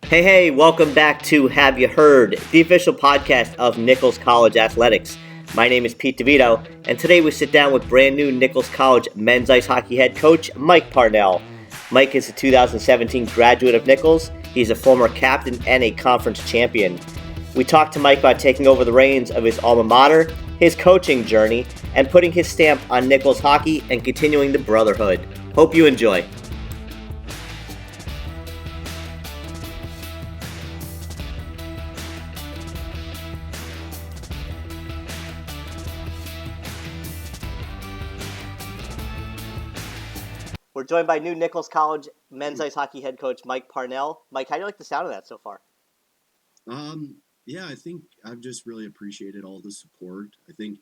Hey, welcome back to Have You Heard, the official podcast of Nichols College Athletics. My name is Pete DeVito, and today we sit down with brand new Nichols College men's ice hockey head coach, Mike Parnell. Mike is a 2017 graduate of Nichols. He's a former captain and a conference champion. We talked to Mike about taking over the reins of his alma mater, his coaching journey, and putting his stamp on Nichols hockey and continuing the brotherhood. Hope you enjoy. We're joined by new Nichols College men's ice hockey head coach Mike Parnell. Mike, how do you like the sound of that so far? Yeah, I think I've just really appreciated all the support. I think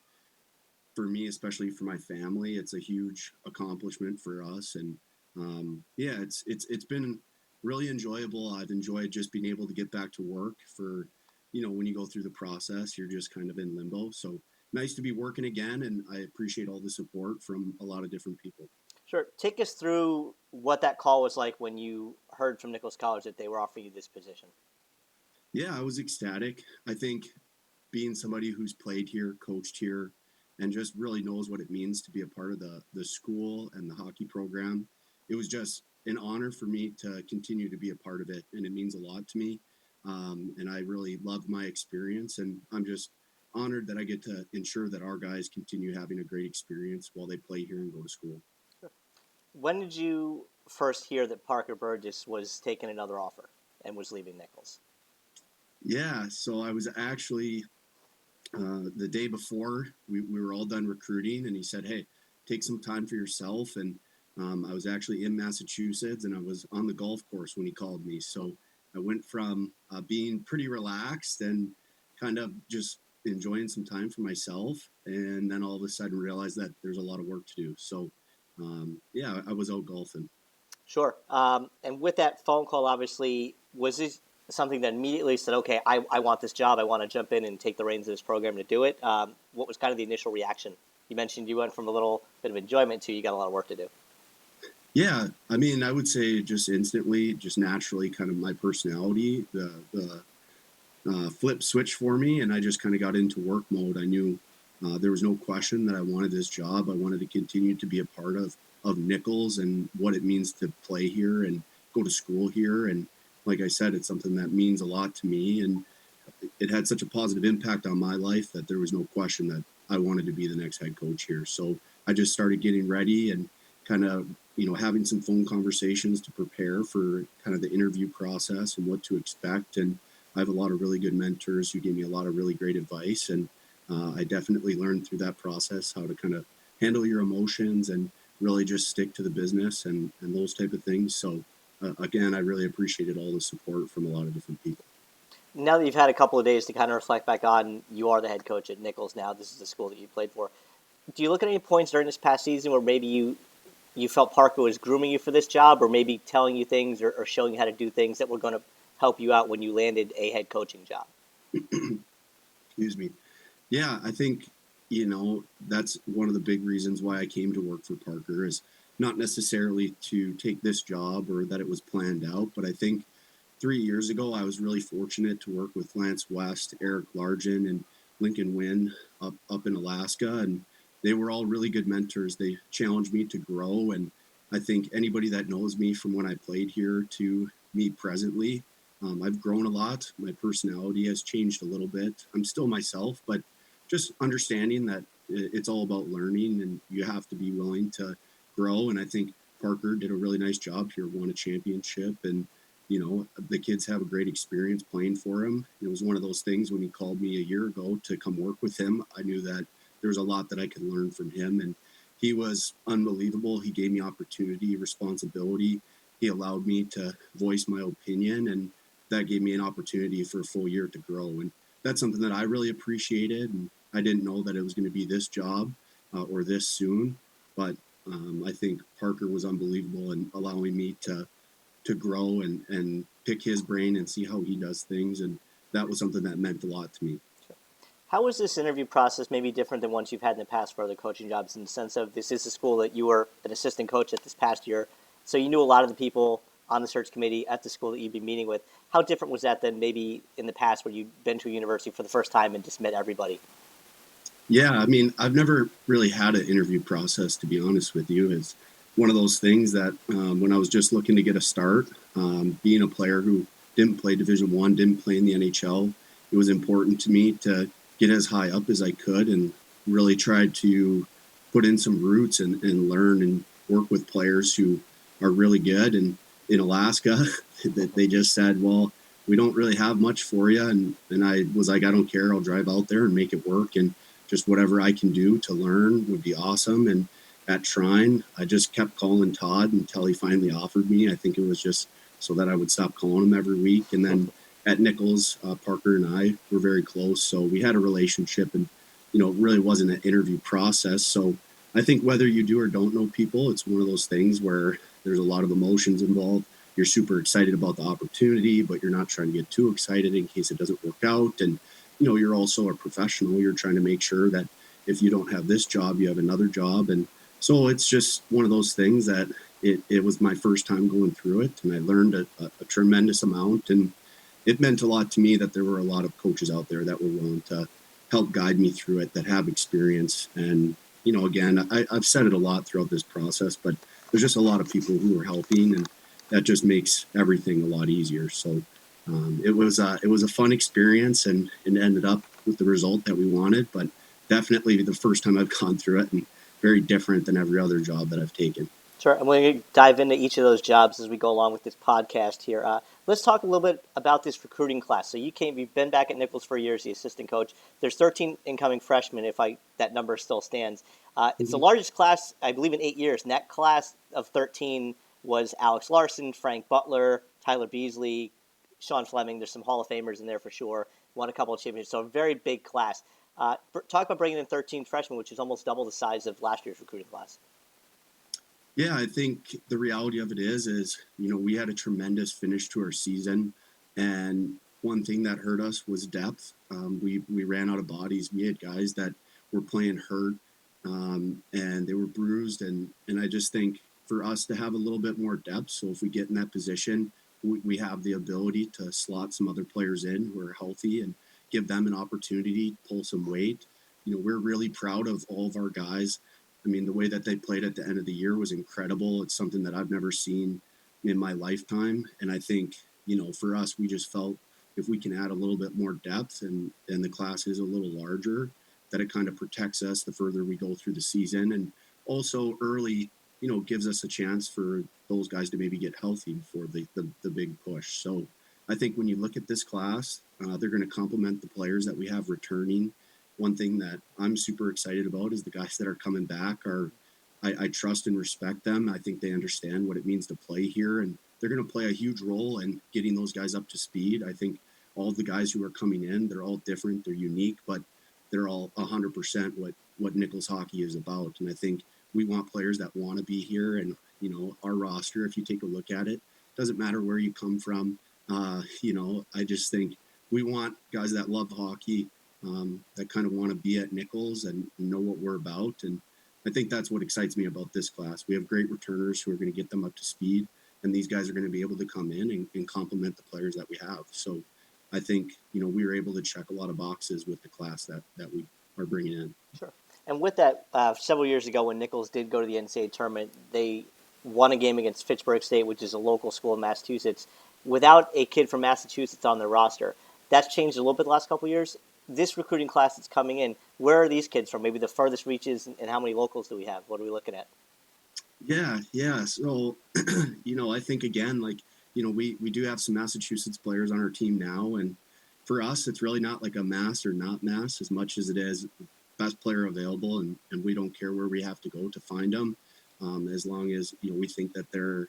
for me, especially for my family, it's a huge accomplishment for us. And yeah, it's been really enjoyable. I've enjoyed just being able to get back to work when you go through the process, you're just kind of in limbo. So nice to be working again. And I appreciate all the support from a lot of different people. Sure. Take us through what that call was like when you heard from Nichols College that they were offering you this position. Yeah, I was ecstatic. I think being somebody who's played here, coached here, and just really knows what it means to be a part of the school and the hockey program, it was just an honor for me to continue to be a part of it, and it means a lot to me. And I really love my experience, and I'm just honored that I get to ensure that our guys continue having a great experience while they play here and go to school. When did you first hear that Parker Burgess was taking another offer and was leaving Nichols? Yeah, so I was actually the day before we were all done recruiting, and he said, "Hey, take some time for yourself." And I was actually in Massachusetts, and I was on the golf course when he called me. So I went from being pretty relaxed and kind of just enjoying some time for myself, and then all of a sudden realized that there's a lot of work to do. So yeah, I was out golfing. Sure. And with that phone call, obviously, was this something that immediately said, okay, I want this job. I want to jump in and take the reins of this program to do it. What was kind of the initial reaction? You mentioned you went from a little bit of enjoyment to you got a lot of work to do. Yeah, I mean, I would say just instantly, just naturally, kind of my personality, the flip switch for me, and I just kind of got into work mode. I knew there was no question that I wanted this job. I wanted to continue to be a part of Nichols and what it means to play here and go to school here. And like I said, it's something that means a lot to me, and it had such a positive impact on my life that there was no question that I wanted to be the next head coach here. So I just started getting ready and kind of having some phone conversations to prepare for kind of the interview process and what to expect. And I have a lot of really good mentors who gave me a lot of really great advice, and I definitely learned through that process how to kind of handle your emotions and really just stick to the business and those type of things. So again, I really appreciated all the support from a lot of different people. Now that you've had a couple of days to kind of reflect back on, you are the head coach at Nichols now. This is the school that you played for. Do you look at any points during this past season where maybe you felt Parker was grooming you for this job, or maybe telling you things or showing you how to do things that were going to help you out when you landed a head coaching job? Excuse me. Yeah, I think, that's one of the big reasons why I came to work for Parker is not necessarily to take this job or that it was planned out, but I think 3 years ago I was really fortunate to work with Lance West, Eric Largen, and Lincoln Wynn up in Alaska, and they were all really good mentors. They challenged me to grow, and I think anybody that knows me from when I played here to me presently, I've grown a lot. My personality has changed a little bit. I'm still myself, but just understanding that it's all about learning and you have to be willing to grow. And I think Parker did a really nice job here, won a championship, and the kids have a great experience playing for him. It was one of those things when he called me a year ago to come work with him. I knew that there was a lot that I could learn from him, and he was unbelievable. He gave me opportunity, responsibility. He allowed me to voice my opinion, and that gave me an opportunity for a full year to grow. And that's something that I really appreciated. And I didn't know that it was going to be this job or this soon, but I think Parker was unbelievable in allowing me to grow and pick his brain and see how he does things. And that was something that meant a lot to me. How was this interview process maybe different than ones you've had in the past for other coaching jobs in the sense of this is a school that you were an assistant coach at this past year, so you knew a lot of the people on the search committee at the school that you'd be meeting with. How different was that than maybe in the past where you'd been to a university for the first time and just met everybody? Yeah, I mean, I've never really had an interview process, to be honest with you. It's one of those things that when I was just looking to get a start, being a player who didn't play Division One, didn't play in the NHL, it was important to me to get as high up as I could and really try to put in some roots and learn and work with players who are really good. And in Alaska, they just said, well, we don't really have much for you. And I was like, I don't care. I'll drive out there and make it work. And just whatever I can do to learn would be awesome. And at Shrine, I just kept calling Todd until he finally offered me. I think it was just so that I would stop calling him every week. And then at Nichols, Parker and I were very close. So we had a relationship, and, it really wasn't an interview process. So I think whether you do or don't know people, it's one of those things where there's a lot of emotions involved. You're super excited about the opportunity, but you're not trying to get too excited in case it doesn't work out. And you're also a professional. You're trying to make sure that if you don't have this job, you have another job. And so it's just one of those things that it was my first time going through it. And I learned a tremendous amount. And it meant a lot to me that there were a lot of coaches out there that were willing to help guide me through it, that have experience. And, again, I've said it a lot throughout this process, but there's just a lot of people who are helping, and that just makes everything a lot easier. So it was a fun experience, and it ended up with the result that we wanted. But definitely the first time I've gone through it, and very different than every other job that I've taken. Sure. And we're going to dive into each of those jobs as we go along with this podcast here. Let's talk a little bit about this recruiting class. So you've been back at Nichols for years, the assistant coach. There's 13 incoming freshmen, if that number still stands. It's the largest class, I believe, in 8 years. And that class of 13 was Alex Larson, Frank Butler, Tyler Beasley, Sean Fleming. There's some Hall of Famers in there for sure. Won a couple of championships. So a very big class. Talk about bringing in 13 freshmen, which is almost double the size of last year's recruiting class. Yeah, I think the reality of it is, we had a tremendous finish to our season. And one thing that hurt us was depth. We ran out of bodies. We had guys that were playing hurt, and they were bruised. And I just think for us to have a little bit more depth, so if we get in that position, we have the ability to slot some other players in who are healthy and give them an opportunity to pull some weight. We're really proud of all of our guys. I mean, the way that they played at the end of the year was incredible. It's something that I've never seen in my lifetime. And I think, for us, we just felt if we can add a little bit more depth and the class is a little larger, that it kind of protects us the further we go through the season. And also early, gives us a chance for those guys to maybe get healthy before the big push. So I think when you look at this class, they're going to complement the players that we have returning. One thing that I'm super excited about is the guys that are coming back I trust and respect them. I think they understand what it means to play here, and they're going to play a huge role in getting those guys up to speed. I think all the guys who are coming in, they're all different, they're unique, but they're all 100% what Nichols hockey is about. And I think we want players that want to be here. And, our roster, if you take a look at it, doesn't matter where you come from. I just think we want guys that love hockey, that kind of want to be at Nichols and know what we're about. And I think that's what excites me about this class. We have great returners who are going to get them up to speed, and these guys are going to be able to come in and complement the players that we have. So I think, we were able to check a lot of boxes with the class that we are bringing in. Sure. And with that, several years ago when Nichols did go to the NCAA tournament, they won a game against Fitchburg State, which is a local school in Massachusetts, without a kid from Massachusetts on their roster. That's changed a little bit the last couple of years. This recruiting class that's coming in, where are these kids from? Maybe the furthest reaches, and how many locals do we have? What are we looking at? Yeah. So, I think, again, we do have some Massachusetts players on our team now. And for us, it's really not like a mass or not mass as much as it is best player available. And we don't care where we have to go to find them, as long as, we think that they're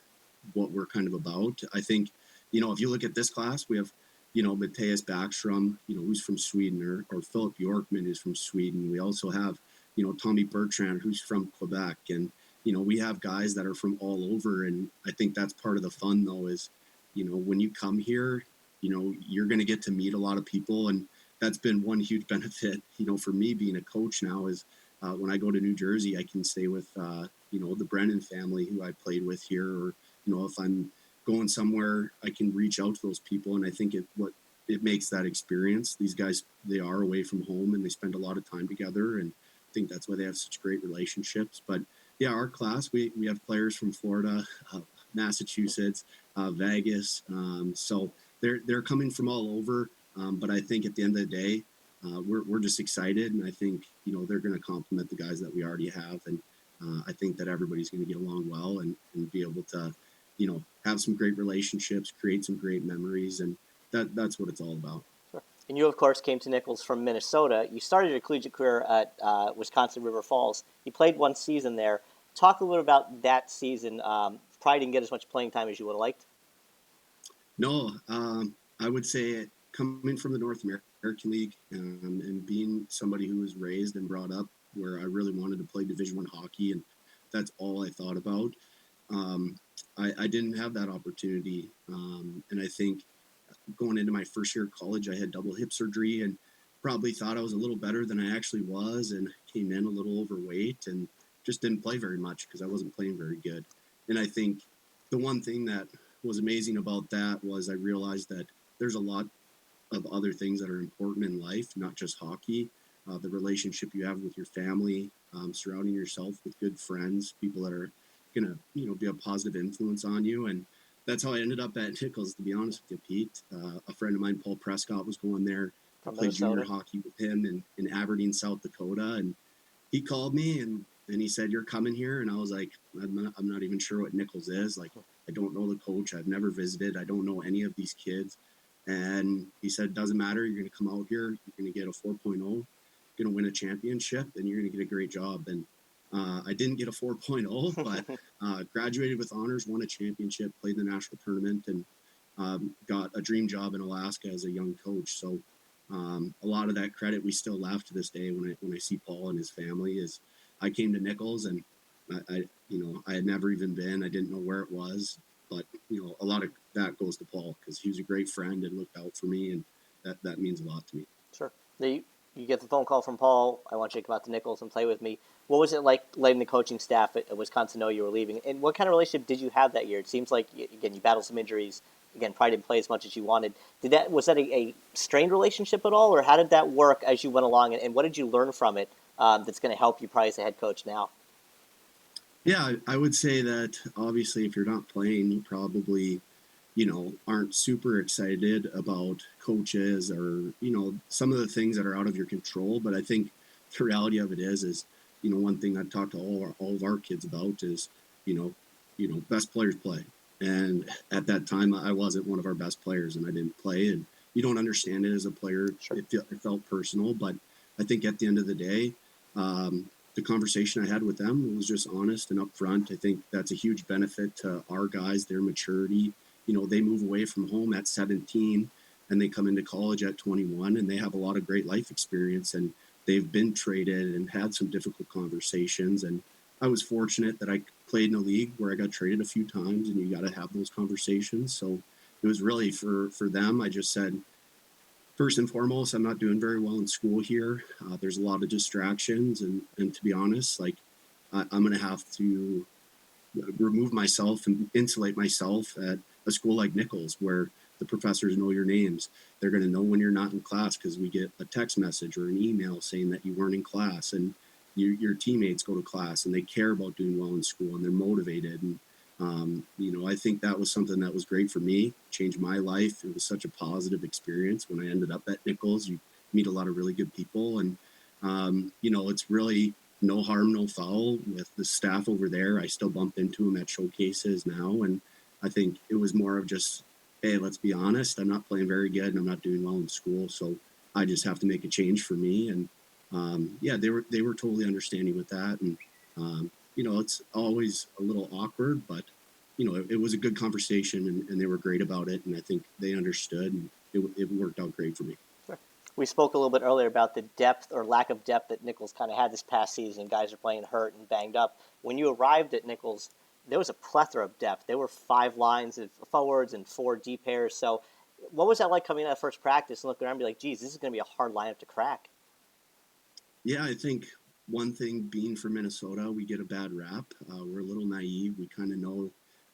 what we're kind of about. I think, if you look at this class, we have, Matthias Backstrom, who's from Sweden, or Philip Bjorkman, who's from Sweden. We also have, Tommy Bertrand, who's from Quebec. And, we have guys that are from all over. And I think that's part of the fun, though, is, when you come here, you're going to get to meet a lot of people. And that's been one huge benefit, for me being a coach now is when I go to New Jersey, I can stay with, the Brennan family who I played with here, or, if I'm going somewhere, I can reach out to those people, and I think it makes that experience. These guys, they are away from home and they spend a lot of time together, and I think that's why they have such great relationships. But yeah, our class, we have players from Florida, Massachusetts, Vegas, so they're coming from all over. But I think at the end of the day, we're just excited, and I think they're going to complement the guys that we already have, and I think that everybody's going to get along well and be able to have some great relationships, create some great memories, and that's what it's all about. Sure. And you, of course, came to Nichols from Minnesota. You started your collegiate career at Wisconsin River Falls. You played one season there. Talk a little bit about that season. Probably didn't get as much playing time as you would have liked. No, I would say coming from the North American League and being somebody who was raised and brought up where I really wanted to play Division I hockey, and that's all I thought about. I didn't have that opportunity, and I think going into my first year of college, I had double hip surgery and probably thought I was a little better than I actually was, and came in a little overweight and just didn't play very much because I wasn't playing very good. And I think the one thing that was amazing about that was I realized that there's a lot of other things that are important in life, not just hockey. The relationship you have with your family, surrounding yourself with good friends, people that are gonna be a positive influence on you, and that's how I ended up at Nichols. To be honest with you, Pete, a friend of mine, Paul Prescott, was going there. I From played junior Minnesota. hockey with him in Aberdeen, South Dakota, and he called me and he said, "You're coming here," and I was like, I'm not even sure what Nichols is. Like, I don't know the coach. I've never visited. I don't know any of these kids. And he said, "Doesn't matter. You're going to come out here. You're going to get a 4.0. Going to win a championship, and you're going to get a great job." And I didn't get a 4.0, but graduated with honors, won a championship, played the national tournament, and got a dream job in Alaska as a young coach. So a lot of that credit we still laugh to this day when I see Paul and his family. Is I came to Nichols, and I had never even been. I didn't know where it was, but a lot of that goes to Paul because he was a great friend and looked out for me, and that means a lot to me. Sure. You get the phone call from Paul. I want you to come out to Nichols and play with me. What was it like letting the coaching staff at Wisconsin know you were leaving? And what kind of relationship did you have that year? It seems like, again, you battled some injuries. Again, probably didn't play as much as you wanted. Was that a strained relationship at all, or how did that work as you went along? And what did you learn from it that's going to help you probably as a head coach now? Yeah, I would say that obviously if you're not playing, you probably aren't super excited about coaches or some of the things that are out of your control. But I think the reality of it is one thing I've talked to all of our kids about is best players play. And at that time, I wasn't one of our best players, and I didn't play. And you don't understand it as a player. Sure. It felt personal, but I think at the end of the day, the conversation I had with them was just honest and upfront. I think that's a huge benefit to our guys, their maturity. They move away from home at 17 and they come into college at 21, and they have a lot of great life experience, and they've been traded and had some difficult conversations. And I was fortunate that I played in a league where I got traded a few times, and you got to have those conversations. So it was really for them. I just said, first and foremost, I'm not doing very well in school here. There's a lot of distractions, and to be honest, like I'm going to have to remove myself and insulate myself at a school like Nichols, where the professors know your names. They're going to know when you're not in class because we get a text message or an email saying that you weren't in class, and your teammates go to class and they care about doing well in school and they're motivated. And I think that was something that was great for me, changed my life. It was such a positive experience when I ended up at Nichols. You meet a lot of really good people, and it's really no harm, no foul with the staff over there. I still bump into them at showcases now, and I think it was more of just, hey, let's be honest. I'm not playing very good, and I'm not doing well in school, so I just have to make a change for me. And yeah, they were totally understanding with that, and it's always a little awkward, but it was a good conversation, and they were great about it, and I think they understood, and it worked out great for me. Sure. We spoke a little bit earlier about the depth or lack of depth that Nichols kind of had this past season. Guys are playing hurt and banged up. When you arrived at Nichols, there was a plethora of depth. There were 5 lines of forwards and 4 deep pairs. So what was that like coming out of first practice and looking around and be like, geez, this is going to be a hard lineup to crack? Yeah, I think one thing being from Minnesota, we get a bad rap. We're a little naive. We kind of know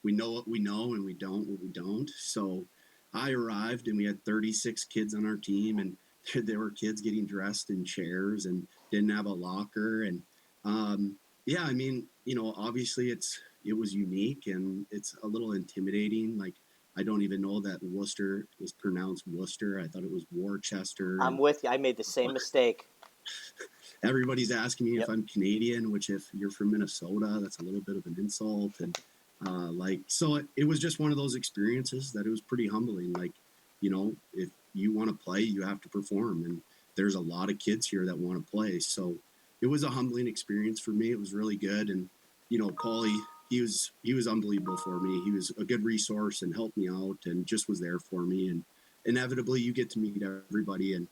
we know what we know and we don't what we don't. So I arrived and we had 36 kids on our team, and there were kids getting dressed in chairs and didn't have a locker. And yeah, I mean, obviously it was unique and it's a little intimidating. Like, I don't even know that Worcester is pronounced Worcester. I thought it was Worcester. I'm And with you. I made the same mistake. everybody's asking me if Yep. I'm Canadian, which if you're from Minnesota, that's a little bit of an insult. And so it was just one of those experiences that it was pretty humbling. Like, if you want to play, you have to perform. And there's a lot of kids here that want to play. So it was a humbling experience for me. It was really good. And, Paulie, he was unbelievable for me. He was a good resource and helped me out and just was there for me. And inevitably you get to meet everybody and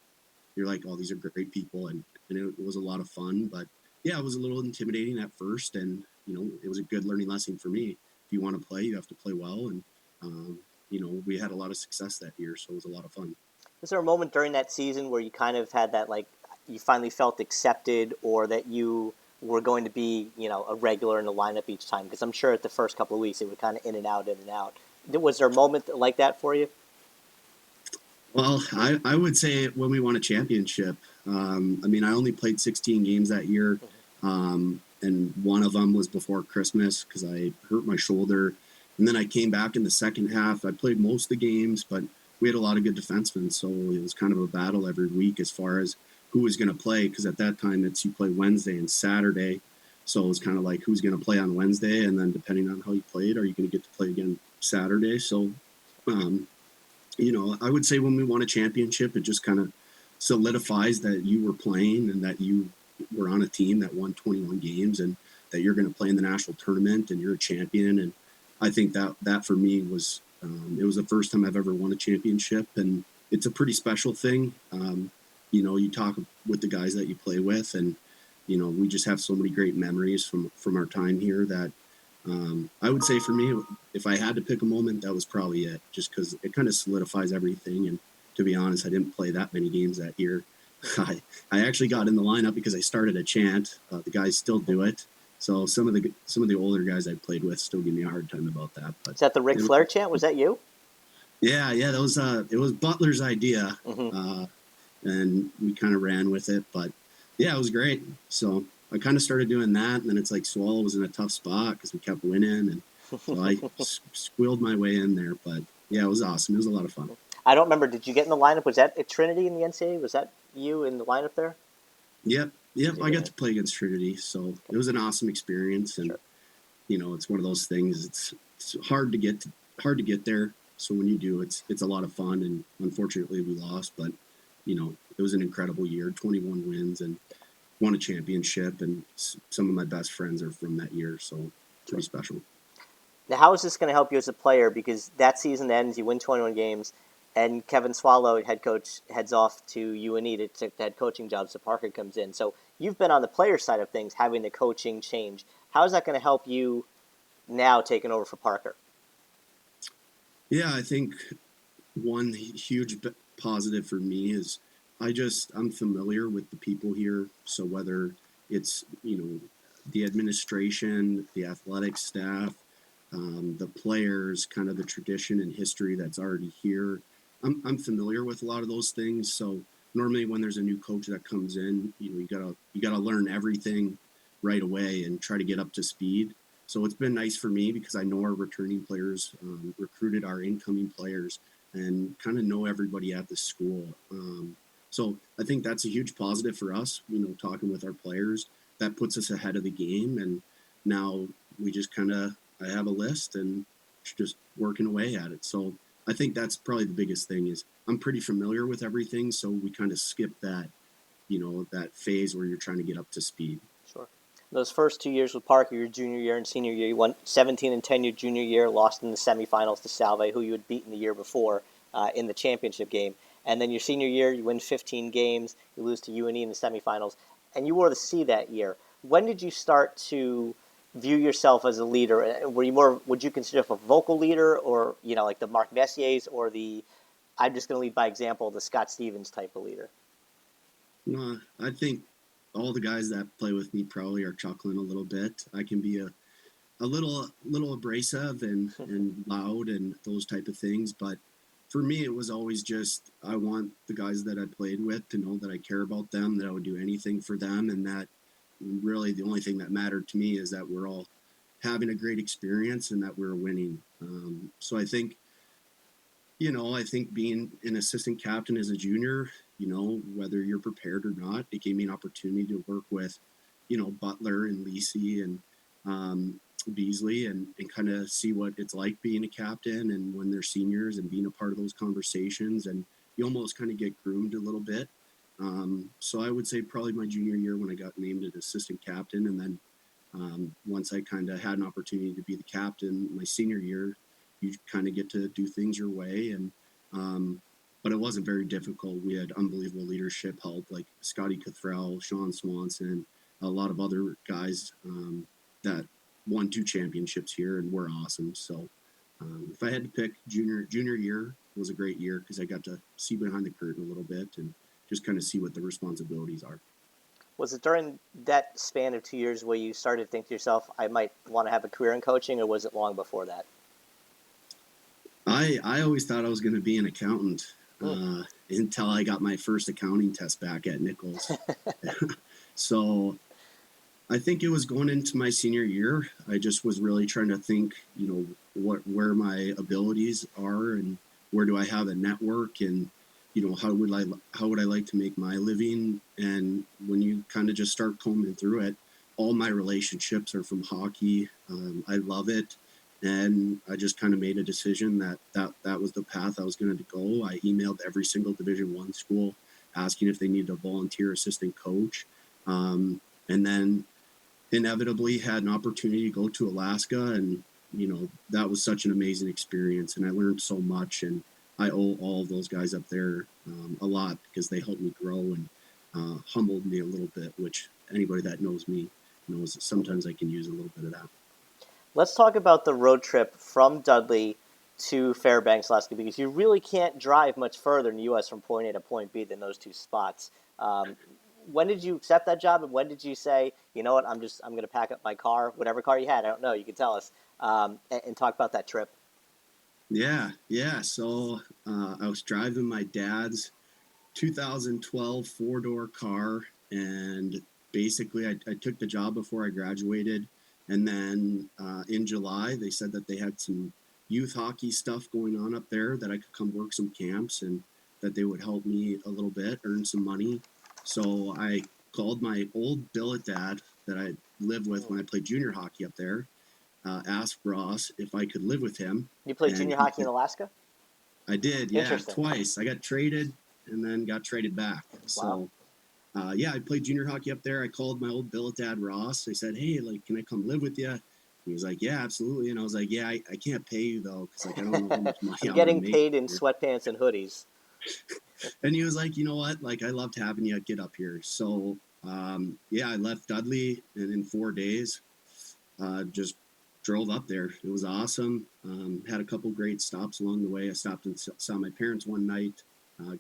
you're like, oh, these are great people. And it was a lot of fun, but yeah, it was a little intimidating at first. And, it was a good learning lesson for me. If you want to play, you have to play well. And, we had a lot of success that year. So it was a lot of fun. Was there a moment during that season where you kind of had that, like, you finally felt accepted, or that you were going to be, a regular in the lineup each time? Because I'm sure at the first couple of weeks it would kind of in and out, in and out. Was there a moment like that for you? Well, I would say when we won a championship. I mean, I only played 16 games that year, and one of them was before Christmas because I hurt my shoulder. And then I came back in the second half. I played most of the games, but we had a lot of good defensemen, so it was kind of a battle every week as far as who was going to play. Because at that time, you play Wednesday and Saturday, so it was kind of like who's going to play on Wednesday, and then depending on how you played, are you going to get to play again Saturday? So. Um, I would say when we won a championship, it just kind of solidifies that you were playing and that you were on a team that won 21 games and that you're going to play in the national tournament and you're a champion. And I think that for me was, it was the first time I've ever won a championship, and it's a pretty special thing. You talk with the guys that you play with, and, we just have so many great memories from our time here that, I would say for me, if I had to pick a moment, that was probably it, just because it kind of solidifies everything. And to be honest, I didn't play that many games that year. I actually got in the lineup because I started a chant. The guys still do it. So some of the older guys I played with still give me a hard time about that. But Is that the Ric Flair chant? Was that you? yeah, that was it was Butler's idea, and we kind of ran with it. But yeah, it was great. So I kind of started doing that, and then it's like Swallow was in a tough spot because we kept winning, and so I squealed my way in there. But yeah, it was awesome. It was a lot of fun. I don't remember. Did you get in the lineup? Was that at Trinity in the NCAA? Was that you in the lineup there? Yep. I got to play against Trinity, so it was an awesome experience, and it's one of those things. It's hard to get there. So when you do, it's a lot of fun. And unfortunately, we lost, but it was an incredible year. 21 wins and won a championship, and some of my best friends are from that year, so it's pretty special. Now, how is this going to help you as a player? Because that season ends, you win 21 games, and Kevin Swallow, head coach, heads off to UNE to take the head coaching job, so Parker comes in. So you've been on the player side of things, having the coaching change. How is that going to help you now taking over for Parker? Yeah, I think one huge positive for me is I'm familiar with the people here. So whether it's, the administration, the athletic staff, the players, kind of the tradition and history that's already here, I'm familiar with a lot of those things. So normally when there's a new coach that comes in, you gotta learn everything right away and try to get up to speed. So it's been nice for me because I know our returning players, recruited our incoming players, and kind of know everybody at the school. So I think that's a huge positive for us, talking with our players. That puts us ahead of the game. And now we just I have a list and just working away at it. So I think that's probably the biggest thing is I'm pretty familiar with everything. So we kind of skip that, that phase where you're trying to get up to speed. Sure. Those first 2 years with Parker, your junior year and senior year, you won 17-10 your junior year, lost in the semifinals to Salve, who you had beaten the year before in the championship game. And then your senior year, you win 15 games, you lose to UNE in the semifinals, and you wore the C that year. When did you start to view yourself as a leader? Were you more, would you consider yourself a vocal leader, or, like the Mark Messiers, or the I'm just going to lead by example, the Scott Stevens type of leader? I think all the guys that play with me probably are chuckling a little bit. I can be a little abrasive and loud and those type of things. But for me, it was always just I want the guys that I played with to know that I care about them, that I would do anything for them, and that really the only thing that mattered to me is that we're all having a great experience and that we're winning. So I think, I think being an assistant captain as a junior, whether you're prepared or not, it gave me an opportunity to work with, Butler and Lisi and Beasley and kind of see what it's like being a captain and when they're seniors and being a part of those conversations. And you almost kind of get groomed a little bit. So I would say probably my junior year when I got named an assistant captain. And then once I kind of had an opportunity to be the captain, my senior year, you kind of get to do things your way. And but it wasn't very difficult. We had unbelievable leadership help, like Scotty Cathrell, Sean Swanson, a lot of other guys that won 2 championships here and were awesome. So if I had to pick, junior year was a great year because I got to see behind the curtain a little bit and just kind of see what the responsibilities are. Was it during that span of 2 years where you started to think to yourself, I might want to have a career in coaching, or was it long before that? I always thought I was going to be an accountant until I got my first accounting test back at Nichols. So I think it was going into my senior year. I just was really trying to think, where my abilities are and where do I have a network and, how would I like to make my living? And when you kind of just start combing through it, all my relationships are from hockey. I love it. And I just kind of made a decision that was the path I was going to go. I emailed every single Division I school asking if they needed a volunteer assistant coach. And then inevitably had an opportunity to go to Alaska, and that was such an amazing experience, and I learned so much, and I owe all of those guys up there a lot because they helped me grow and humbled me a little bit, which anybody that knows me knows that sometimes I can use a little bit of that. Let's talk about the road trip from Dudley to Fairbanks, Alaska, because you really can't drive much further in the U.S. from point A to point B than those 2 spots. When did you accept that job, and when did you say, you know what, I'm going to pack up my car, whatever car you had, I don't know, you can tell us, and talk about that trip? Yeah. So I was driving my dad's 2012 4-door car, and basically I took the job before I graduated. And then in July, they said that they had some youth hockey stuff going on up there, that I could come work some camps and that they would help me a little bit, earn some money. So I called my old billet dad that I lived with when I played junior hockey up there, asked Ross if I could live with him. You played And junior hockey in Alaska? I did, yeah, Interesting. twice. I got traded and then got traded back. Wow. So I played junior hockey up there. I called my old billet dad, Ross. I said, hey, can I come live with you? He was like, yeah, absolutely. And I was like, yeah, I can't pay you, though, because, I don't know how much money I'm I'm going to getting make paid in here. sweatpants and hoodies. And he was like, you know what? I loved having you get up here. So, I left Dudley, and in 4 days, just drove up there. It was awesome. Had a couple great stops along the way. I stopped and saw my parents one night.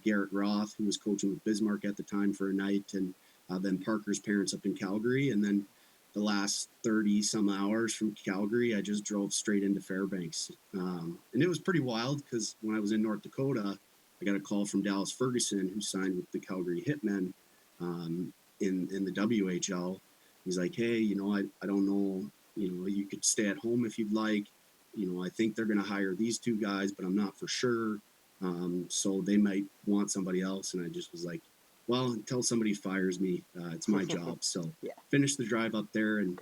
Garrett Roth, who was coaching with Bismarck at the time, for a night, and then Parker's parents up in Calgary. And then the last 30 some hours from Calgary, I just drove straight into Fairbanks. And it was pretty wild because when I was in North Dakota, I got a call from Dallas Ferguson, who signed with the Calgary Hitmen in the WHL. He's like, hey, I don't know, you could stay at home if you'd like. I think they're going to hire these 2 guys, but I'm not for sure. So they might want somebody else. And I just was like, well, until somebody fires me, it's my job. So Yeah. finished the drive up there. And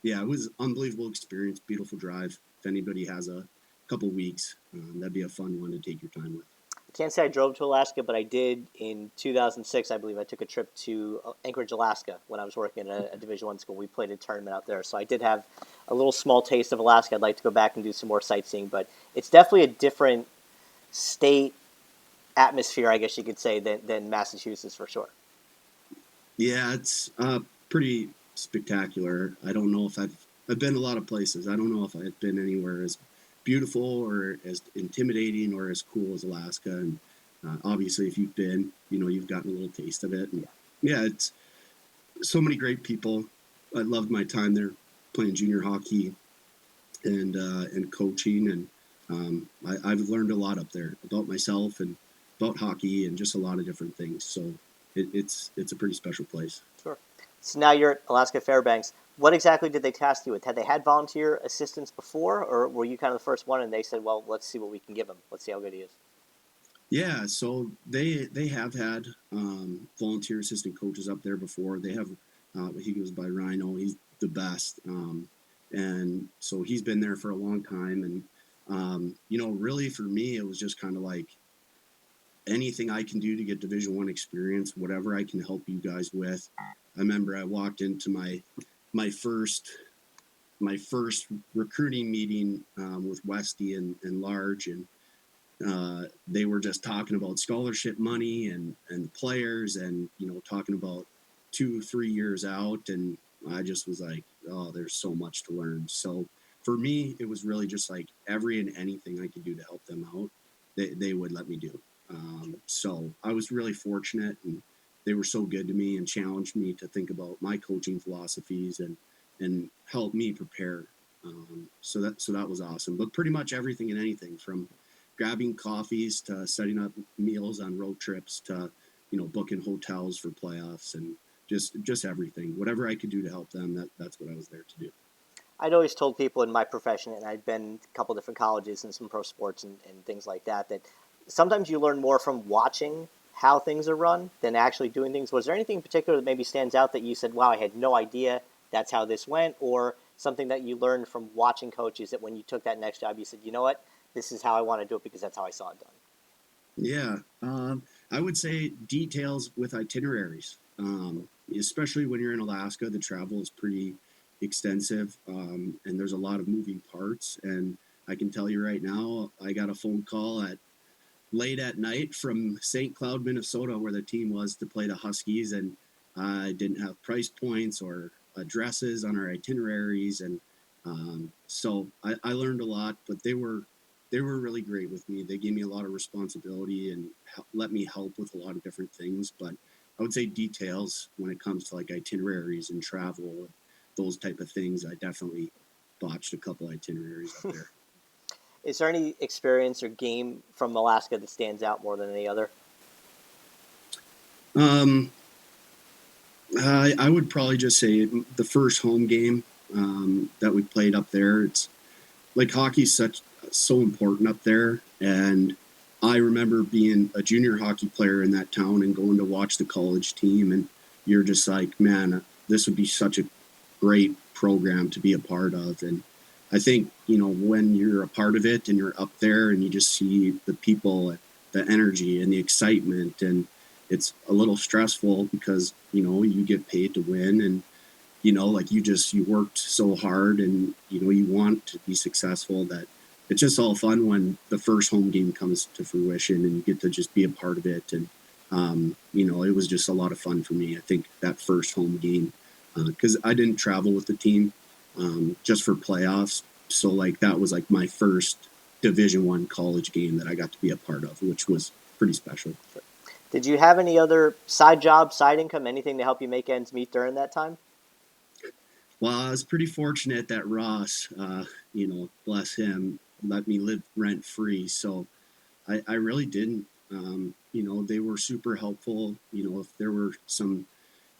it was an unbelievable experience, beautiful drive. If anybody has a couple weeks, that'd be a fun one to take your time with. I can't say I drove to Alaska, but I did in 2006. I believe I took a trip to Anchorage, Alaska, when I was working at a Division I school. We played a tournament out there, so I did have a little small taste of Alaska. I'd like to go back and do some more sightseeing, but it's definitely a different state atmosphere, I guess you could say, than Massachusetts for sure. Yeah, it's pretty spectacular. I don't know if I've been a lot of places. I don't know if I've been anywhere as beautiful or as intimidating or as cool as Alaska. And obviously, if you've been, you've gotten a little taste of it. And it's so many great people. I loved my time there playing junior hockey. and coaching, and I've learned a lot up there about myself and about hockey and just a lot of different things. So it's a pretty special place. Sure. So now you're at Alaska Fairbanks. What exactly did they task you with? Had they had volunteer assistants before, or were you kind of the first one and they said, well, let's see what we can give him. Let's see how good he is. Yeah, so they have had volunteer assistant coaches up there before. They have he goes by Rhino. He's the best, and so he's been there for a long time. And really for me, it was just kind of like anything I can do to get Division One experience, whatever I can help you guys with. I remember I walked into my first recruiting meeting with Westy and Large, and they were just talking about scholarship money and the players, and talking about 2-3 years out, and I just was like, oh, there's so much to learn. So for me, it was really just like every and anything I could do to help them out, they would let me do. So I was really fortunate, and they were so good to me and challenged me to think about my coaching philosophies and help me prepare. So that was awesome. But pretty much everything and anything, from grabbing coffees to setting up meals on road trips to booking hotels for playoffs, and just everything, whatever I could do to help them, that's what I was there to do. I'd always told people in my profession, and I'd been a couple different colleges and some pro sports and things like that, that sometimes you learn more from watching how things are run than actually doing things. Was there anything in particular that maybe stands out that you said, wow, I had no idea that's how this went, or something that you learned from watching coaches that when you took that next job, you said, you know what, this is how I want to do it because that's how I saw it done? Yeah, I would say details with itineraries, especially when you're in Alaska. The travel is pretty extensive, and there's a lot of moving parts. And I can tell you right now, I got a phone call at late at night from St. Cloud, Minnesota, where the team was to play the Huskies, and I didn't have price points or addresses on our itineraries, and so I learned a lot. But they were really great with me. They gave me a lot of responsibility and let me help with a lot of different things. But I would say details when it comes to like itineraries and travel, those type of things. I definitely botched a couple itineraries up there. Is there any experience or game from Alaska that stands out more than any other? Um, I would probably just say the first home game that we played up there. It's like hockey's so important up there, and I remember being a junior hockey player in that town and going to watch the college team, and you're just like, man, this would be such a great program to be a part of. And I think when you're a part of it and you're up there and you just see the people, the energy and the excitement, and it's a little stressful because you get paid to win, and like you worked so hard, and you want to be successful, that it's just all fun when the first home game comes to fruition and you get to just be a part of it. And it was just a lot of fun for me, I think, that first home game, because I didn't travel with the team just for playoffs. So like that was like my first Division One college game that I got to be a part of, which was pretty special. Did you have any other side job, side income, anything to help you make ends meet during that time? Well, I was pretty fortunate that Ross, bless him, let me live rent free. So I really didn't. They were super helpful. If there were some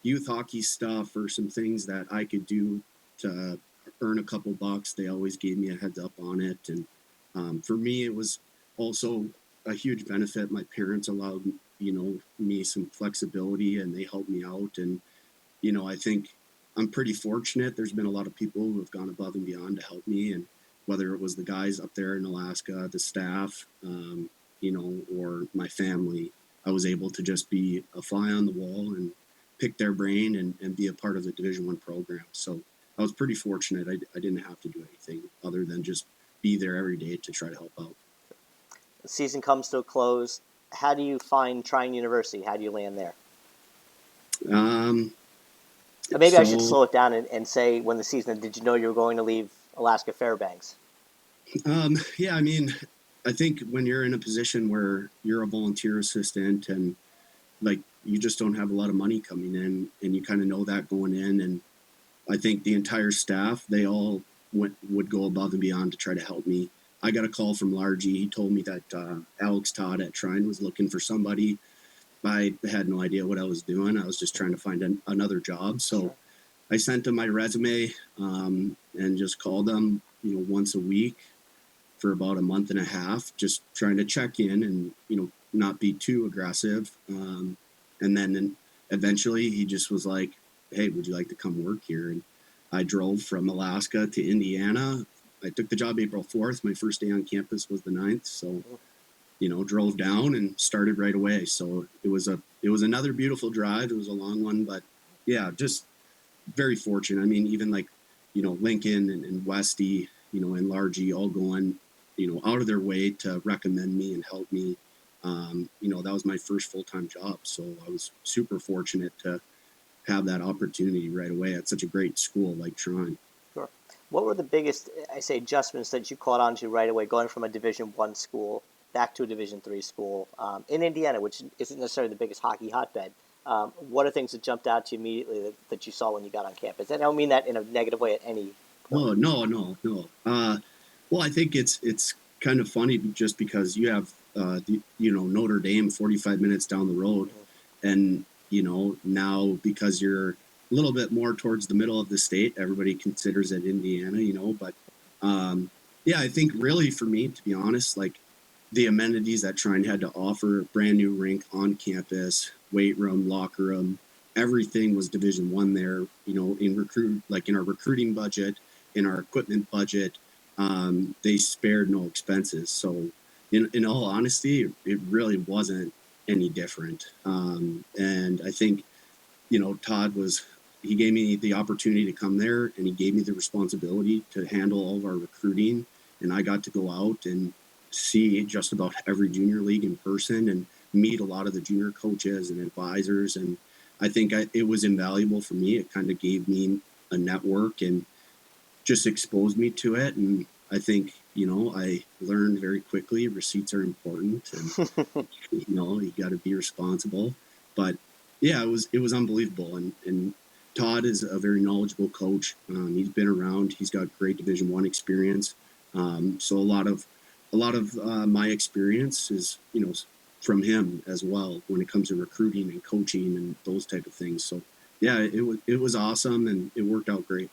youth hockey stuff or some things that I could do to earn a couple bucks, they always gave me a heads up on it. And for me, it was also a huge benefit. My parents allowed me some flexibility, and they helped me out. And I think I'm pretty fortunate. There's been a lot of people who have gone above and beyond to help me, and whether it was the guys up there in Alaska, the staff, or my family, I was able to just be a fly on the wall and pick their brain and be a part of the Division One program. So I was pretty fortunate. I didn't have to do anything other than just be there every day to try to help out. The season comes to a close. How do you find Trine University? How do you land there? Maybe I should slow it down and say, when the season, did you know you were going to leave Alaska Fairbanks? Yeah, I mean, I think when you're in a position where you're a volunteer assistant and like you just don't have a lot of money coming in, and you kind of know that going in, and I think the entire staff, they all would go above and beyond to try to help me. I got a call from Largy. He told me that Alex Todd at Trine was looking for somebody. I had no idea what I was doing. I was just trying to find another job. So Sure. I sent him my resume and just called him, once a week for about a month and a half, just trying to check in and, not be too aggressive. And then eventually he just was like, hey, would you like to come work here? And I drove from Alaska to Indiana. I took the job April 4th. My first day on campus was the 9th. So, drove down and started right away. So it was another beautiful drive. It was a long one, but yeah, just very fortunate. I mean, even like, Lincoln and Westy, and Largy all going, out of their way to recommend me and help me. That was my first full-time job. So I was super fortunate to have that opportunity right away at such a great school like Trine. Sure. What were the biggest, I say, adjustments that you caught on to right away, going from a Division I school back to a Division III school in Indiana, which isn't necessarily the biggest hockey hotbed? What are things that jumped out to you immediately that you saw when you got on campus? And I don't mean that in a negative way at any point. Oh, no. Well, I think it's kind of funny just because you have, Notre Dame 45 minutes down the road. And, now because you're a little bit more towards the middle of the state, everybody considers it Indiana, but yeah, I think really for me, to be honest, like the amenities that Trine had to offer, brand new rink on campus, weight room, locker room, everything was Division I there, in our recruiting budget, in our equipment budget, they spared no expenses. So in all honesty, it really wasn't any different. And I think, Todd he gave me the opportunity to come there and he gave me the responsibility to handle all of our recruiting. And I got to go out and see just about every junior league in person and meet a lot of the junior coaches and advisors. And I think it was invaluable for me. It kind of gave me a network and just exposed me to it. And I think, I learned very quickly receipts are important and, you got to be responsible. But yeah, it was unbelievable. And Todd is a very knowledgeable coach. He's been around, he's got great Division I experience. So a lot of my experience is, from him as well when it comes to recruiting and coaching and those type of things. So yeah, it was awesome and it worked out great.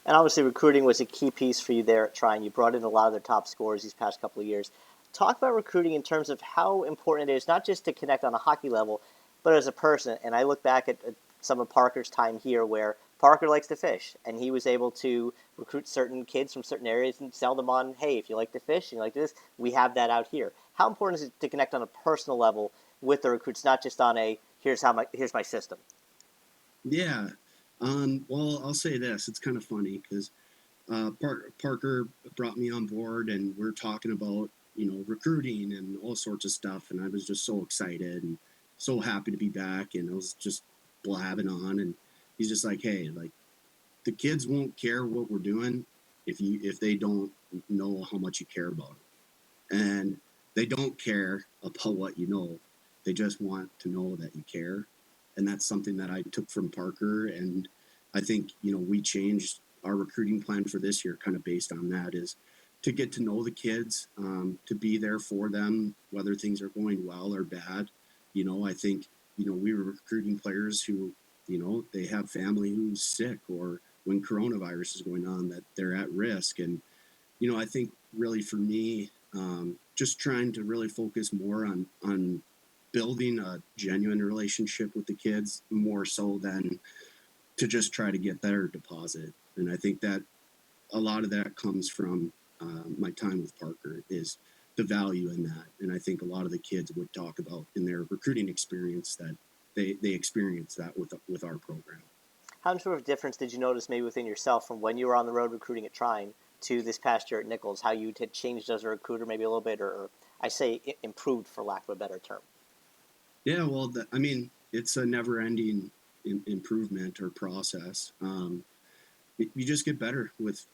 And obviously, recruiting was a key piece for you there at Trine. You brought in a lot of their top scorers these past couple of years. Talk about recruiting in terms of how important it is, not just to connect on a hockey level, but as a person. And I look back at some of Parker's time here where Parker likes to fish, and he was able to recruit certain kids from certain areas and sell them on, hey, if you like to fish and you like this, we have that out here. How important is it to connect on a personal level with the recruits, not just on a here's my system? Yeah. Well, I'll say this. It's kind of funny because Parker brought me on board and we're talking about, recruiting and all sorts of stuff. And I was just so excited and so happy to be back. And I was just blabbing on. And he's just like, hey, like the kids won't care what we're doing if they don't know how much you care about them. And they don't care about what you know. They just want to know that you care. And that's something that I took from Parker. And I think, we changed our recruiting plan for this year kind of based on that is to get to know the kids, to be there for them, whether things are going well or bad. I think, we were recruiting players who, they have family who's sick or when coronavirus is going on that they're at risk. And, I think really for me, just trying to really focus more on building a genuine relationship with the kids more so than to just try to get their deposit. And I think that a lot of that comes from my time with Parker is the value in that. And I think a lot of the kids would talk about in their recruiting experience that they experience that with our program. How much of a difference did you notice maybe within yourself from when you were on the road recruiting at Trine to this past year at Nichols? How you had changed as a recruiter maybe a little bit, or I say improved for lack of a better term? Yeah, well, it's a never-ending improvement or process. You just get better with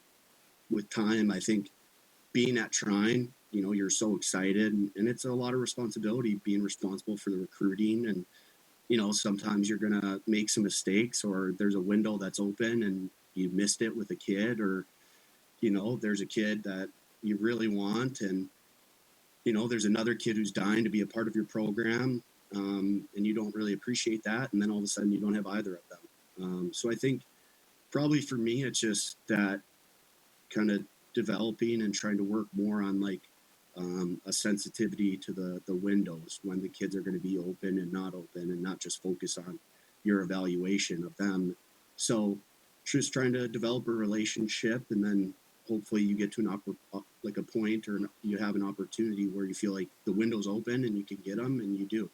time. I think being at Trine, you're so excited, and it's a lot of responsibility being responsible for the recruiting. And sometimes you're gonna make some mistakes, or there's a window that's open and you missed it with a kid, or there's a kid that you really want, and there's another kid who's dying to be a part of your program, and you don't really appreciate that, and then all of a sudden you don't have either of them. So I think probably for me, it's just that kind of developing and trying to work more on like a sensitivity to the windows when the kids are going to be open and not open, and not just focus on your evaluation of them. So just trying to develop a relationship, and then hopefully you get to like a point, or you have an opportunity where you feel like the window's open and you can get them, and you do.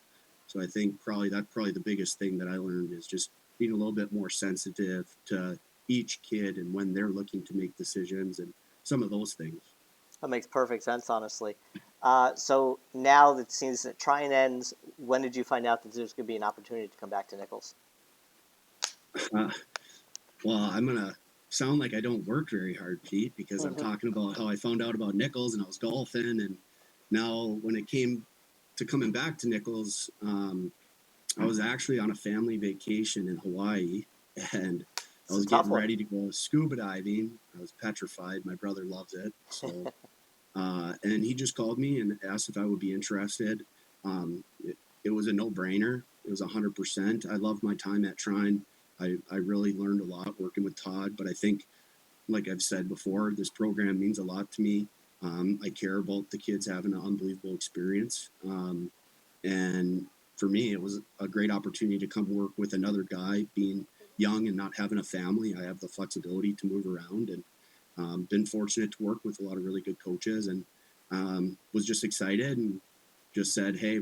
So I think probably the biggest thing that I learned is just being a little bit more sensitive to each kid and when they're looking to make decisions and some of those things. That makes perfect sense, honestly. So now that season trying ends, when did you find out that there's going to be an opportunity to come back to Nichols? Uh, well, I'm gonna sound like I don't work very hard, Pete, because I'm talking about how I found out about Nichols and I was golfing, and now when it came to coming back to Nichols, I was actually on a family vacation in Hawaii, and I was getting ready to go scuba diving. I was petrified. My brother loves it, so and he just called me and asked if I would be interested. It was a no-brainer. It was 100%. I loved my time at Trine. I really learned a lot working with Todd, but I think, like I've said before, this program means a lot to me. I care about the kids having an unbelievable experience. And for me, it was a great opportunity to come work with another guy. Being young and not having a family, I have the flexibility to move around, and been fortunate to work with a lot of really good coaches, and was just excited and just said, hey,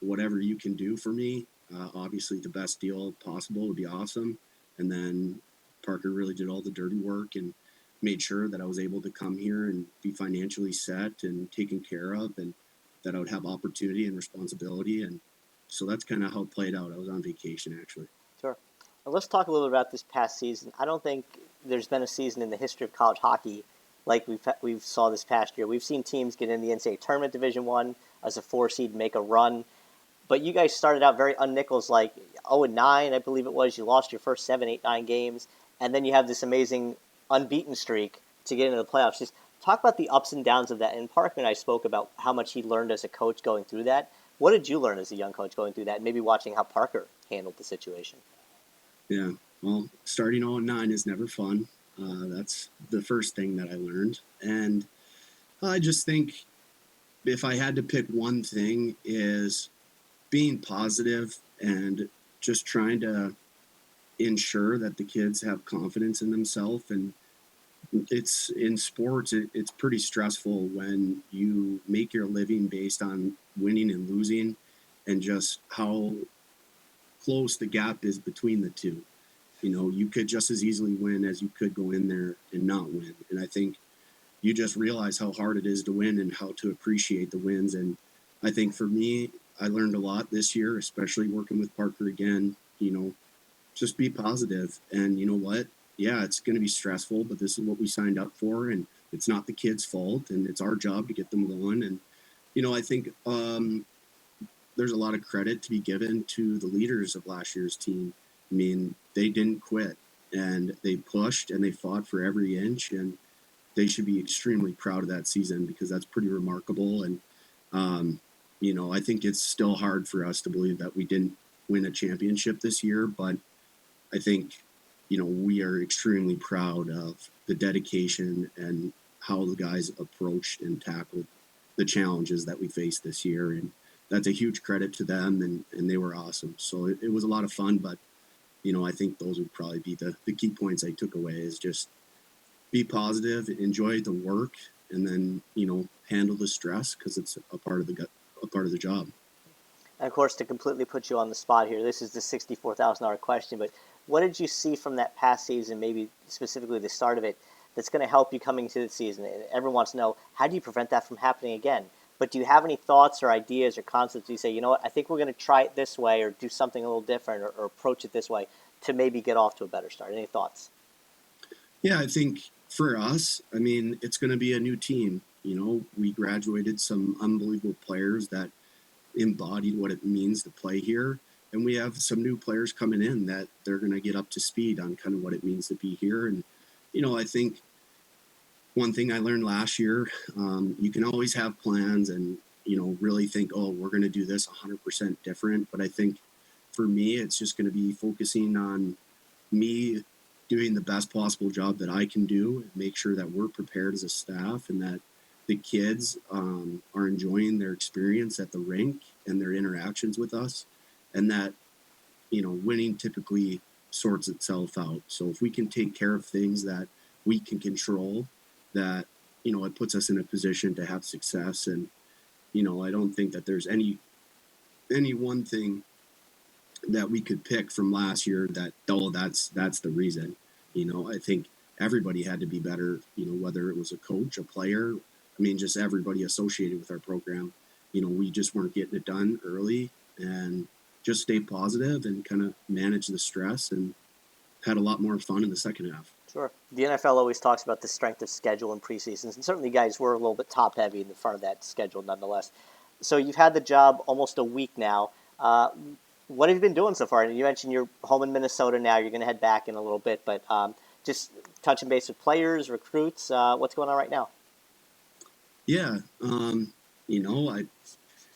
whatever you can do for me, obviously the best deal possible would be awesome. And then Parker really did all the dirty work and made sure that I was able to come here and be financially set and taken care of, and that I would have opportunity and responsibility. And so that's kind of how it played out. I was on vacation, actually. Sure. Well, let's talk a little bit about this past season. I don't think there's been a season in the history of college hockey like we've saw this past year. We've seen teams get in the NCAA tournament Division I as a 4 seed, make a run. But you guys started out very un-Nichols, like 0-9, I believe it was. You lost your first 7, 8, 9 games, and then you have this amazing unbeaten streak to get into the playoffs. Just talk about the ups and downs of that. And Parker and I spoke about how much he learned as a coach going through that. What did you learn as a young coach going through that, and maybe watching how Parker handled the situation? Yeah, well, starting 0-9 is never fun. That's the first thing that I learned. And I just think if I had to pick one thing, is being positive and just trying to ensure that the kids have confidence in themselves. And it's in sports, it's pretty stressful when you make your living based on winning and losing, and just how close the gap is between the two. You could just as easily win as you could go in there and not win. And I think you just realize how hard it is to win and how to appreciate the wins. And I think for me, I learned a lot this year, especially working with Parker again. Just be positive. And you know what? Yeah, it's going to be stressful, but this is what we signed up for, and it's not the kids' fault, and it's our job to get them going. And I think there's a lot of credit to be given to the leaders of last year's team. I mean, they didn't quit, and they pushed and they fought for every inch, and they should be extremely proud of that season, because that's pretty remarkable. And I think it's still hard for us to believe that we didn't win a championship this year, but I think we are extremely proud of the dedication and how the guys approached and tackled the challenges that we faced this year. And that's a huge credit to them, and they were awesome. So it was a lot of fun, but I think those would probably be the key points I took away, is just be positive, enjoy the work, and then handle the stress, because it's a part of the job. And of course, to completely put you on the spot here, this is the $64,000 question, but what did you see from that past season, maybe specifically the start of it, that's going to help you coming to the season? Everyone wants to know, how do you prevent that from happening again? But do you have any thoughts or ideas or concepts you say, you know what, I think we're going to try it this way, or do something a little different, or approach it this way to maybe get off to a better start? Any thoughts? Yeah, I think for us, I mean, it's going to be a new team. We graduated some unbelievable players that embodied what it means to play here. And we have some new players coming in that they're going to get up to speed on kind of what it means to be here. And, I think one thing I learned last year, you can always have plans and, really think, oh, we're going to do this 100% different. But I think for me, it's just going to be focusing on me doing the best possible job that I can do and make sure that we're prepared as a staff and that the kids are enjoying their experience at the rink and their interactions with us, and that, winning typically sorts itself out. So if we can take care of things that we can control, that, it puts us in a position to have success. And, I don't think that there's any one thing that we could pick from last year that, oh, that's the reason. I think everybody had to be better, whether it was a coach, a player, I mean, just everybody associated with our program. We just weren't getting it done early, and just stay positive and kind of manage the stress, and had a lot more fun in the second half. Sure. The NFL always talks about the strength of schedule in preseasons, and certainly guys were a little bit top heavy in the front of that schedule nonetheless. So you've had the job almost a week now. What have you been doing so far? And you mentioned you're home in Minnesota now. You're going to head back in a little bit, but just touching base with players, recruits. What's going on right now? Yeah, I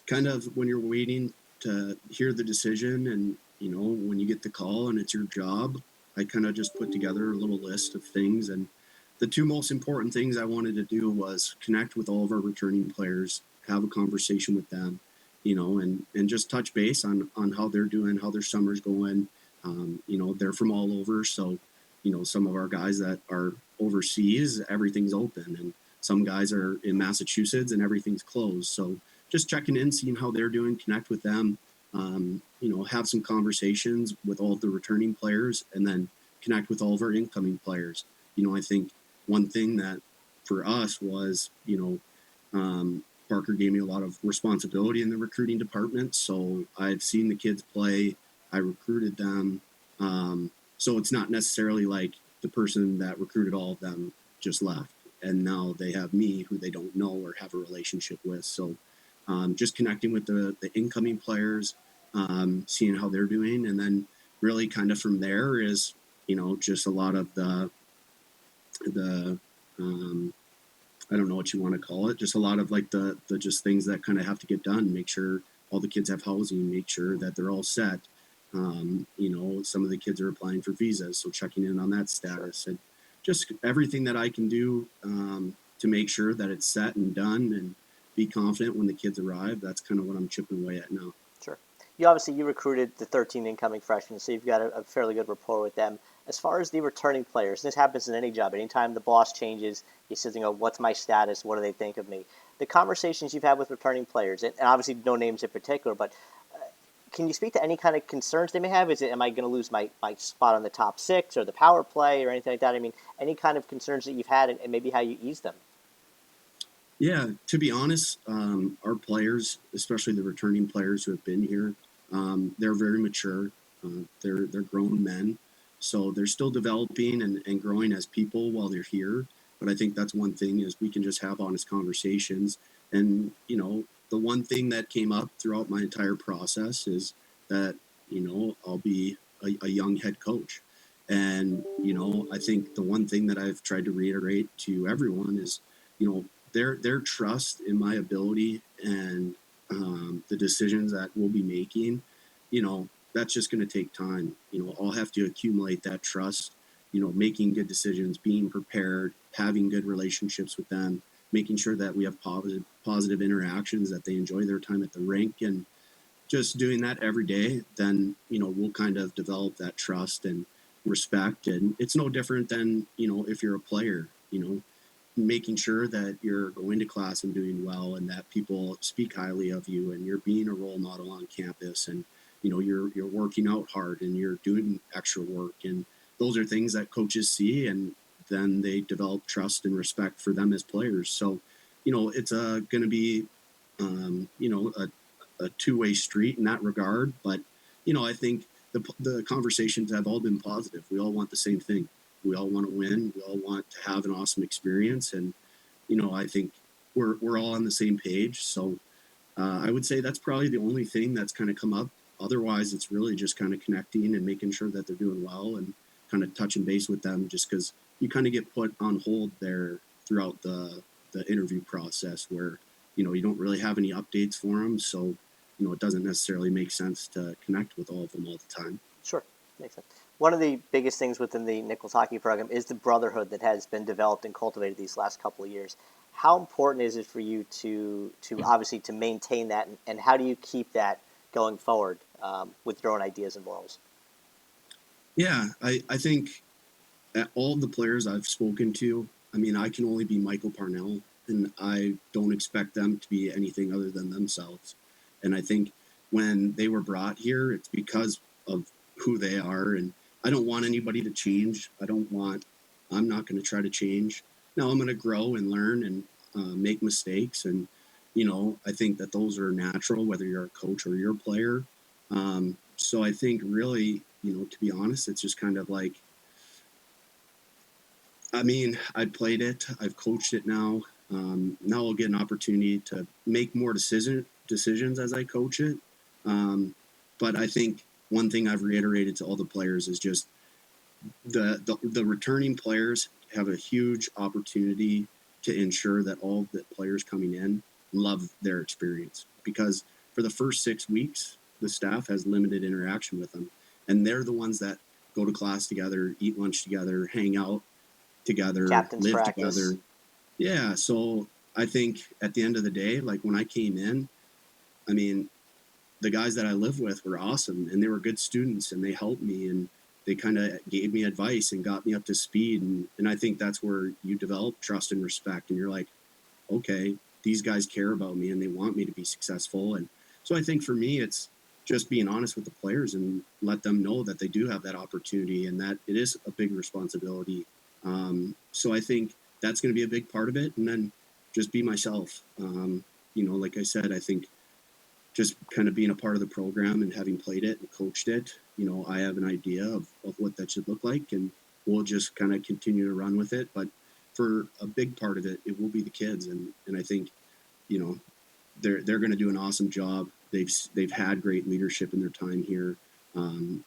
kind of, when you're waiting to hear the decision, and when you get the call and it's your job, I kind of just put together a little list of things. And the two most important things I wanted to do was connect with all of our returning players, have a conversation with them, and just touch base on how they're doing, how their summer's going. They're from all over, so some of our guys that are overseas, everything's open, and some guys are in Massachusetts and everything's closed. So just checking in, seeing how they're doing, connect with them, have some conversations with all of the returning players, and then connect with all of our incoming players. I think one thing that for us was, Parker gave me a lot of responsibility in the recruiting department. So I've seen the kids play, I recruited them. So it's not necessarily like the person that recruited all of them just left, and now they have me who they don't know or have a relationship with. So just connecting with the incoming players, seeing how they're doing, and then really kind of from there is, just a lot of the I don't know what you want to call it, just a lot of like the just things that kind of have to get done. Make sure all the kids have housing, make sure that they're all set. Some of the kids are applying for visas, so checking in on that status, and just everything that I can do to make sure that it's set and done, and be confident when the kids arrive. That's kind of what I'm chipping away at now. Sure. You recruited the 13 incoming freshmen, so you've got a fairly good rapport with them. As far as the returning players, this happens in any job. Anytime the boss changes, you sit and go, "What's my status? What do they think of me?" The conversations you've had with returning players, and obviously no names in particular, but can you speak to any kind of concerns they may have? Is it, am I going to lose my spot on the top six or the power play or anything like that? I mean, any kind of concerns that you've had, and maybe how you ease them. Yeah, to be honest, our players, especially the returning players who have been here, they're very mature. They're grown men, so they're still developing and growing as people while they're here. But I think that's one thing, is we can just have honest conversations. And the one thing that came up throughout my entire process is that I'll be a young head coach. And I think the one thing that I've tried to reiterate to everyone is, their trust in my ability and the decisions that we'll be making, that's just going to take time. I'll have to accumulate that trust, making good decisions, being prepared, having good relationships with them, making sure that we have positive interactions, that they enjoy their time at the rink, and just doing that every day. Then, we'll kind of develop that trust and respect. And it's no different than, if you're a player, making sure that you're going to class and doing well, and that people speak highly of you, and you're being a role model on campus, and you're working out hard, and you're doing extra work. And those are things that coaches see, and then they develop trust and respect for them as players. So it's going to be a two-way street in that regard. But I think the conversations have all been positive. We all want the same thing. We all want to win. We all want to have an awesome experience. And, I think we're all on the same page. So I would say that's probably the only thing that's kind of come up. Otherwise, it's really just kind of connecting and making sure that they're doing well, and kind of touching base with them, just because you kind of get put on hold there throughout the interview process where, you don't really have any updates for them. So, it doesn't necessarily make sense to connect with all of them all the time. Sure, makes sense. One of the biggest things within the Nichols hockey program is the brotherhood that has been developed and cultivated these last couple of years. How important is it for you to obviously to maintain that, and how do you keep that going forward with your own ideas and morals? Yeah, I think all the players I've spoken to, I mean, I can only be Michael Parnell, and I don't expect them to be anything other than themselves. And I think when they were brought here, it's because of who they are. And I don't want anybody to change. I'm not going to try to change. No, I'm going to grow and learn and make mistakes. And, I think that those are natural, whether you're a coach or you're a player. So I think really, to be honest, it's just kind of like, I mean, I played it. I've coached it now. Now I'll get an opportunity to make more decisions as I coach it. But I think one thing I've reiterated to all the players is just the returning players have a huge opportunity to ensure that all the players coming in love their experience, because for the first 6 weeks, the staff has limited interaction with them, and they're the ones that go to class together, eat lunch together, hang out together, Captain's live practice. together. Yeah. So I think at the end of the day, like when I came in, I mean, the guys that I lived with were awesome and they were good students and they helped me and they kind of gave me advice and got me up to speed. And I think that's where you develop trust and respect. And you're like, okay, these guys care about me and they want me to be successful. And so I think for me, it's just being honest with the players and let them know that they do have that opportunity and that it is a big responsibility. So I think that's going to be a big part of it. And then just be myself. Like I said, I think just kind of being a part of the program and having played it and coached it, I have an idea of what that should look like, and we'll just kind of continue to run with it. But for a big part of it, it will be the kids, and I think, you know, they're going to do an awesome job. They've had great leadership in their time here,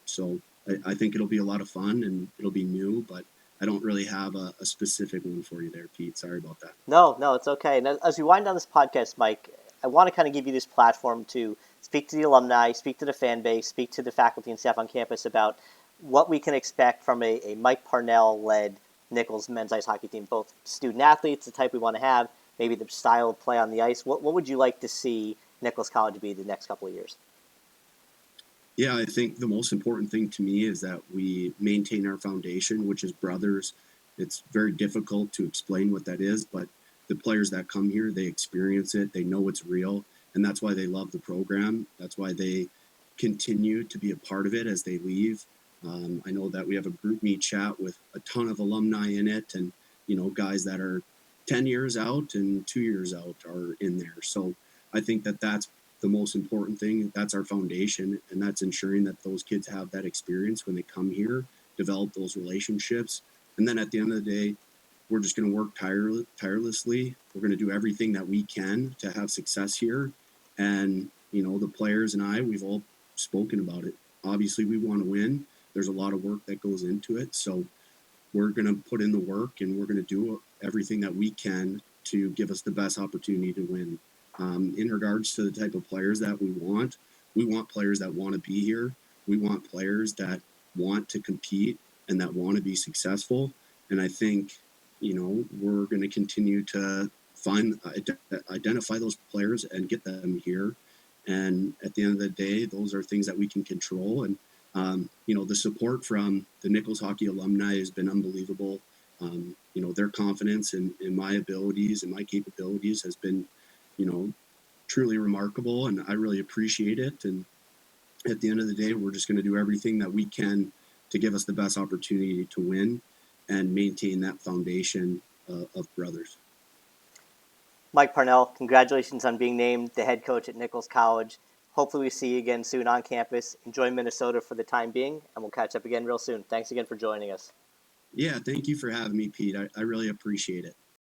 so I think it'll be a lot of fun and it'll be new, but I don't really have a specific one for you there, Pete. Sorry about that. No, no, it's okay. And as we wind down this podcast, Mike, I want to kind of give you this platform to speak to the alumni, speak to the fan base, speak to the faculty and staff on campus about what we can expect from a Mike Parnell-led Nichols men's ice hockey team, both student athletes, the type we want to have, maybe the style of play on the ice. What would you like to see Nichols College be the next couple of years? Yeah, I think the most important thing to me is that we maintain our foundation, which is brothers. It's very difficult to explain what that is, but the players that come here, they experience it, they know it's real, and that's why they love the program. That's why they continue to be a part of it as they leave. I know that we have a group meet chat with a ton of alumni in it, and guys that are 10 years out and 2 years out are in there. So I think that that's the most important thing. That's our foundation, and that's ensuring that those kids have that experience when they come here, develop those relationships, and then at the end of the day, we're just going to work tirelessly. We're going to do everything that we can to have success here, and the players and we've all spoken about it. Obviously, we want to win. There's a lot of work that goes into it, so we're going to put in the work and we're going to do everything that we can to give us the best opportunity to win. In regards to the type of players that we want players that want to be here. We want players that want to compete and that want to be successful. And I think, we're going to continue to identify those players and get them here. And at the end of the day, those are things that we can control. And, the support from the Nichols hockey alumni has been unbelievable. Their confidence in my abilities and my capabilities has been, truly remarkable, and I really appreciate it. And at the end of the day, we're just going to do everything that we can to give us the best opportunity to win and maintain that foundation of brothers. Mike Parnell, congratulations on being named the head coach at Nichols College. Hopefully we see you again soon on campus. Enjoy Minnesota for the time being, and we'll catch up again real soon. Thanks again for joining us. Yeah, thank you for having me, Pete. I really appreciate it.